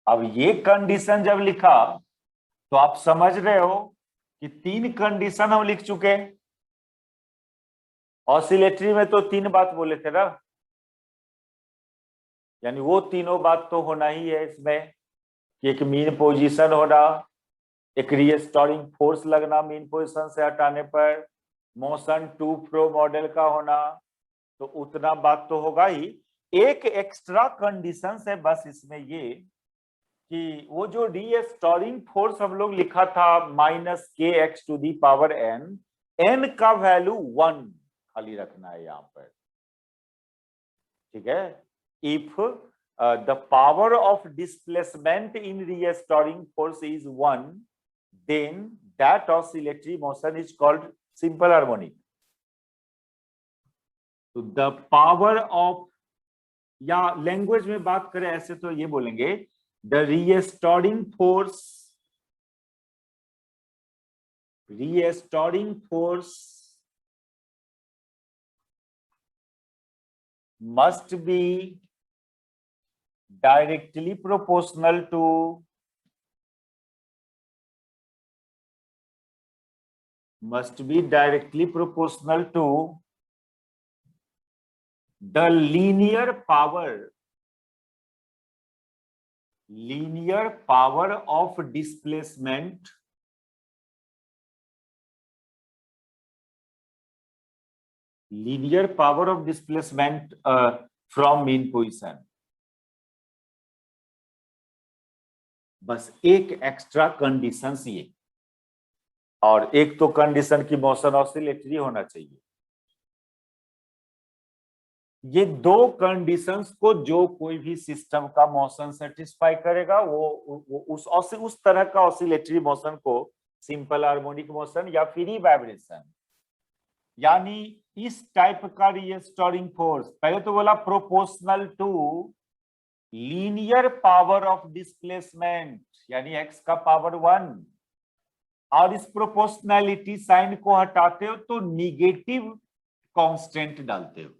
अब ये कंडीशन जब लिखा तो आप समझ रहे हो कि 3 कंडीशन हम लिख चुके। ऑसिलेटरी में तो 3 बात बोले थे ना, यानी वो तीनों बात तो होना ही है इसमें कि एक मीन पोजीशन होना, एक रीस्टोरिंग फोर्स लगना मीन पोजीशन से हटाने पर, मोशन टू फ्रो मॉडल का होना, तो उतना बात तो होगा ही। एक एक्स्ट्रा कंडीशन है बस इसमें ये कि वो जो रीस्टोरिंग फोर्स हम लोग लिखा था -kx⁴n, n का वैल्यू 1 खाली रखना है यहाँ पर, ठीक है। If the power of displacement in restoring force is 1, then that oscillatory motion is called simple harmonic. तो द पावर ऑफ, या लैंग्वेज में बात करें ऐसे तो ये बोलेंगे, the restoring force must be directly proportional to the linear power of displacement from mean position। बस एक एक्स्ट्रा कंडीशन ये, और एक तो कंडीशन की मोशन ऑसिलेटरी होना चाहिए। ये 2 कंडीशंस को जो कोई भी सिस्टम का मोशन सेटिस्फाई करेगा वो उस तरह का ऑसिलेटरी मोशन को सिंपल हार्मोनिक मोशन या फ्री वाइब्रेशन, यानी इस टाइप का रीस्टोरिंग फोर्स, पहले तो बोला proportional to linear power of displacement, यानी x का पावर 1, और इस प्रोपोर्शनैलिटी साइन को हटाते हो तो निगेटिव कांस्टेंट डालते हो।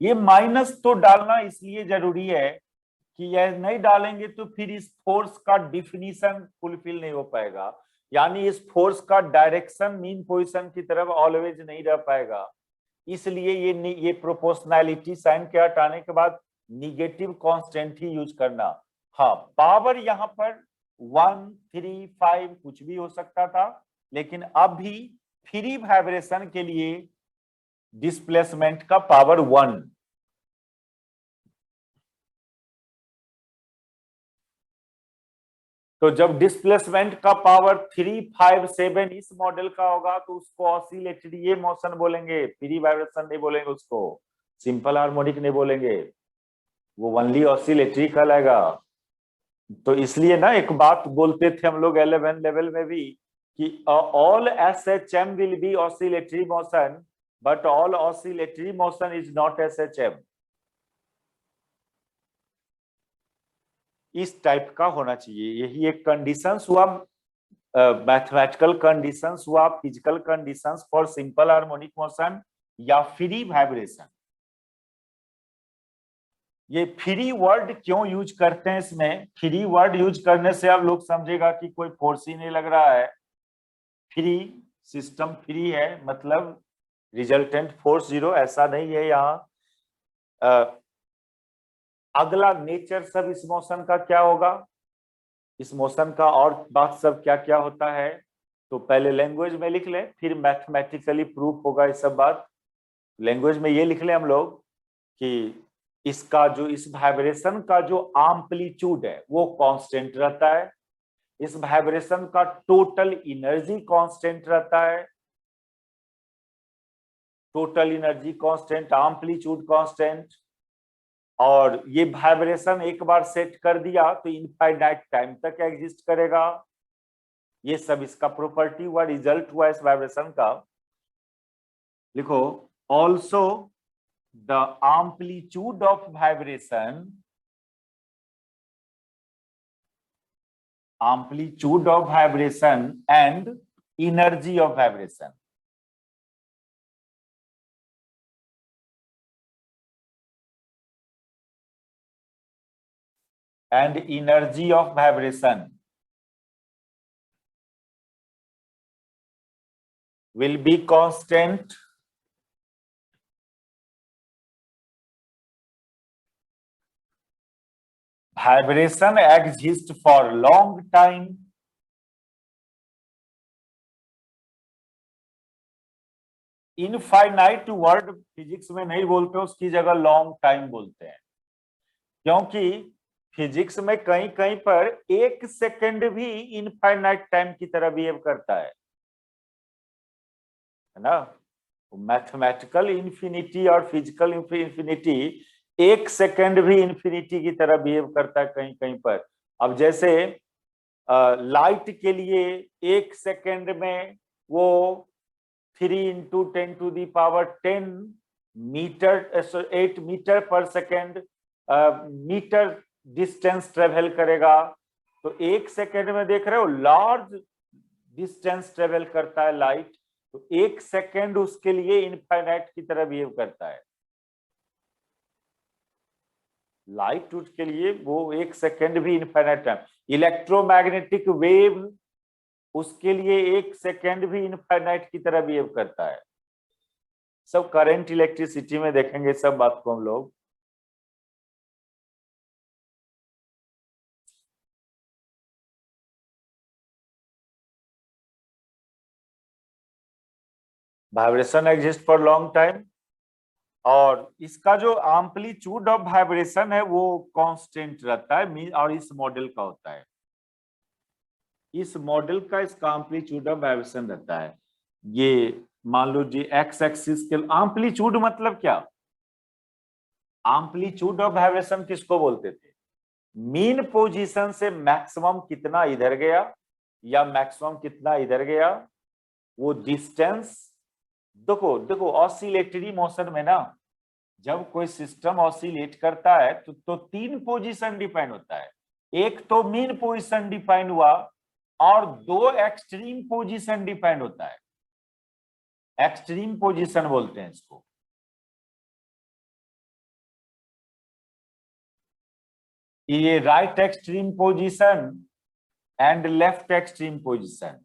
ये माइनस तो डालना इसलिए जरूरी है कि यह नहीं डालेंगे तो फिर इस फोर्स का डिफिनीशन फुलफिल नहीं हो पाएगा, यानी इस फोर्स का डायरेक्शन मीन पोजीशन की तरफ ऑलवेज नहीं रह पाएगा। इसलिए ये प्रोपोर्शनैलिटी साइन के हटाने के बाद निगेटिव कांस्टेंट ही यूज करना। हाँ, पावर यहाँ पर 1, 3, 5 कुछ भी हो सकता था, लेकिन अब भी फ्री वाइब्रेशन के लिए डिस्प्लेसमेंट का पावर 1। तो जब डिस्प्लेसमेंट का पावर 3, 5, 7 इस मॉडल का होगा तो उसको ऑसिलेटरी ये मोशन बोलेंगे, फ्री वाइब्रेशन नहीं बोलेंगे, उसको सिंपल हार्मोनिक नहीं बोलेंगे, वो ओनली ऑसिलेटरी कहलाएगा। तो इसलिए ना एक बात बोलते थे हम लोग 11 लेवल में भी कि all SHM will be oscillatory motion but all oscillatory motion is not SHM। इस टाइप का होना चाहिए। यही एक कंडीशंस हुआ, मैथमेटिकल कंडीशंस हुआ, physical conditions for simple harmonic motion या फ्री वाइब्रेशन। ये फ्री वर्ड क्यों यूज करते हैं इसमें? फ्री वर्ड यूज करने से आप लोग समझेगा कि कोई फोर्स ही नहीं लग रहा है, फ्री सिस्टम फ्री है, मतलब रिजल्टेंट फोर्स 0, ऐसा नहीं है यहाँ। अगला नेचर सब इस मोशन का क्या होगा, इस मोशन का और बात सब क्या क्या होता है, तो पहले लैंग्वेज में लिख लें, फिर मैथमेटिकली प्रूफ होगा ये सब बात। लैंग्वेज में ये लिख लें हम लोग कि इसका जो इस वाइब्रेशन का जो एम्पलीट्यूड है वो कांस्टेंट रहता है, इस वाइब्रेशन का टोटल एनर्जी कांस्टेंट रहता है, total energy constant, amplitude constant, और ये वाइब्रेशन एक बार सेट कर दिया तो इनफाइनाइट टाइम तक एग्जिस्ट करेगा। ये सब इसका प्रॉपर्टी हुआ, रिजल्ट हुआ इस वाइब्रेशन का। लिखो also the amplitude of vibration, amplitude of vibration and energy of vibration. And energy of vibration will be constant vibration exists for long time infinite word physics में नहीं बोलते, उसकी जगह लॉन्ग टाइम बोलते हैं, क्योंकि फिजिक्स में कहीं कहीं पर एक सेकंड भी इनफाइनाइट टाइम की तरह बिहेव करता है ना। मैथमेटिकल इंफिनिटी और फिजिकल इंफिनिटी एक सेकंड भी इंफिनिटी की तरह बिहेव करता है कहीं कहीं पर। अब जैसे लाइट के लिए एक सेकंड में वो 3 × 10⁻10 मीटर 8 मीटर पर सेकंड मीटर डिस्टेंस ट्रेवल करेगा। तो एक सेकंड में देख रहे हो लार्ज डिस्टेंस ट्रेवल करता है लाइट, तो एक सेकंड उसके लिए इनफाइनाइट की तरह बिहेव करता है। लाइट के लिए वो एक सेकंड भी इनफाइनाइट टाइम। इलेक्ट्रोमैग्नेटिक वेव उसके लिए एक सेकंड भी इनफाइनाइट की तरह बिहेव करता है। सब करंट इलेक्ट्रिसिटी में देखेंगे सब बात को हम लोग। Vibration exist for long time, और इसका जो एम्पलीट्यूड ऑफ वाइब्रेशन है वो कांस्टेंट रहता है, और इस मॉडल का होता है, इस मॉडल का इसका एम्पलीट्यूड ऑफ वाइब्रेशन रहता है। ये मान लो जी एक्स एक्सिस के एम्पलीट्यूड मतलब क्या, एम्पलीट्यूड ऑफ वाइब्रेशन किसको बोलते थे, मीन पोजीशन से मैक्सिमम कितना इधर गया या मैक्सिमम कितना इधर गया, वो डिस्टेंस। देखो ऑसिलेटरी मोशन में ना, जब कोई सिस्टम ऑसिलेट करता है तो 3 पोजीशन डिपेंड होता है। एक तो मीन पोजीशन डिपेंड हुआ और 2 एक्सट्रीम पोजीशन डिपेंड होता है, एक्सट्रीम पोजीशन बोलते हैं इसको। ये right extreme position and left extreme position,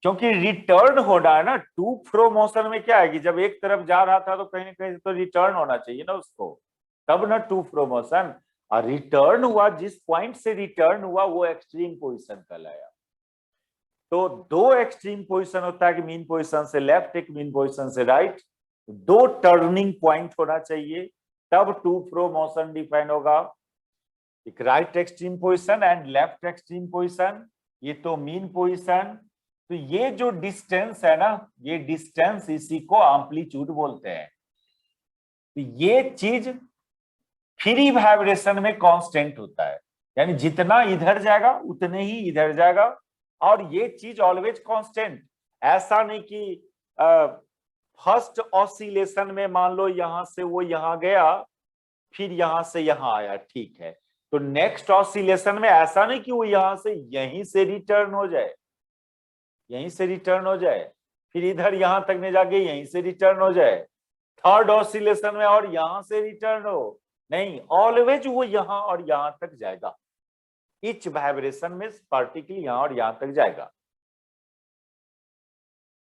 क्योंकि रिटर्न होना है ना। टू फ्रो मोशन में क्या है कि जब एक तरफ जा रहा था तो कहीं ना कहीं तो रिटर्न होना चाहिए ना उसको, तब ना टू फ्रो मोशन। और रिटर्न हुआ, जिस पॉइंट से रिटर्न हुआ वो एक्सट्रीम पोजीशन कहलाया। तो 2 एक्सट्रीम पोजीशन होता है कि मीन पोजीशन से लेफ्ट, एक मीन पोजीशन से राइट। 2 टर्निंग पॉइंट होना चाहिए, तब टू फ्रो मोशन डिफाइन होगा। एक right extreme position and left extreme position, ये तो मीन पोजीशन। तो ये जो डिस्टेंस है ना, ये डिस्टेंस इसी को एम्पलीट्यूड बोलते हैं। तो ये चीज फ्री वाइब्रेशन में कांस्टेंट होता है, यानी जितना इधर जाएगा उतने ही इधर जाएगा, और ये चीज ऑलवेज कांस्टेंट। ऐसा नहीं कि फर्स्ट ऑसिलेशन में मान लो यहां से वो यहां गया फिर यहां से यहां आया, ठीक है, तो नेक्स्ट ऑसिलेशन में ऐसा नहीं कि वो यहां से यहीं से रिटर्न हो जाए, यहीं से रिटर्न हो जाए, फिर इधर यहां तक नहीं जाके यहीं से रिटर्न हो जाए, थर्ड ऑसिलेशन में और यहां से रिटर्न हो, नहीं, ऑलवेज वो यहां और यहां तक जाएगा। ईच वाइब्रेशन में पार्टिकल यहां और यहां तक जाएगा।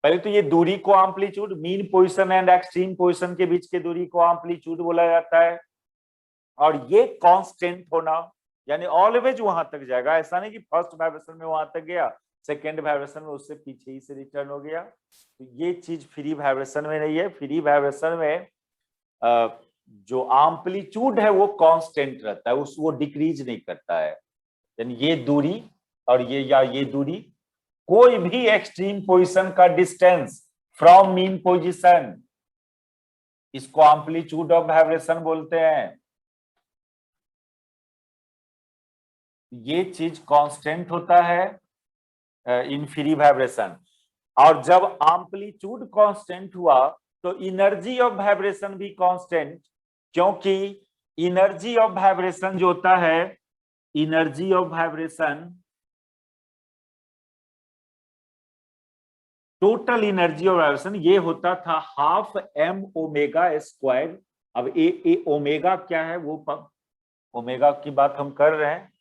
पहले तो ये दूरी को amplitude, mean position and extreme position के बीच के दूरी को एम्पलीट्यूड बोला जाता है। और ये कांस्टेंट होना, यानी ऑलवेज वहां तक जाएगा। ऐसा नहीं कि फर्स्ट वाइब्रेशन में वहां तक गया, सेकेंड वाइब्रेशन में उससे पीछे ही से रिटर्न हो गया। तो ये चीज फ्री वाइब्रेशन में नहीं है। फ्री वाइब्रेशन में जो एम्पलीट्यूड है वो कांस्टेंट रहता है, वो डिक्रीज नहीं करता है। यानी ये दूरी और ये दूरी, कोई भी एक्सट्रीम पोजीशन का डिस्टेंस फ्रॉम मीन पोजीशन, इसको एम्पलीट्यूड ऑफ वाइब्रेशन बोलते हैं। ये चीज कांस्टेंट होता है इन फ्री वाइब्रेशन। और जब एम्पलीट्यूड कांस्टेंट हुआ तो एनर्जी ऑफ वाइब्रेशन भी कांस्टेंट, क्योंकि एनर्जी ऑफ वाइब्रेशन जो होता है, energy of vibration, total energy of vibration ये होता था हाफ m ओमेगा स्क्वायर। अब ए ओमेगा क्या है, वो ओमेगा की बात हम कर रहे हैं,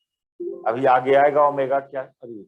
अभी आगे आएगा ओमेगा क्या। अभी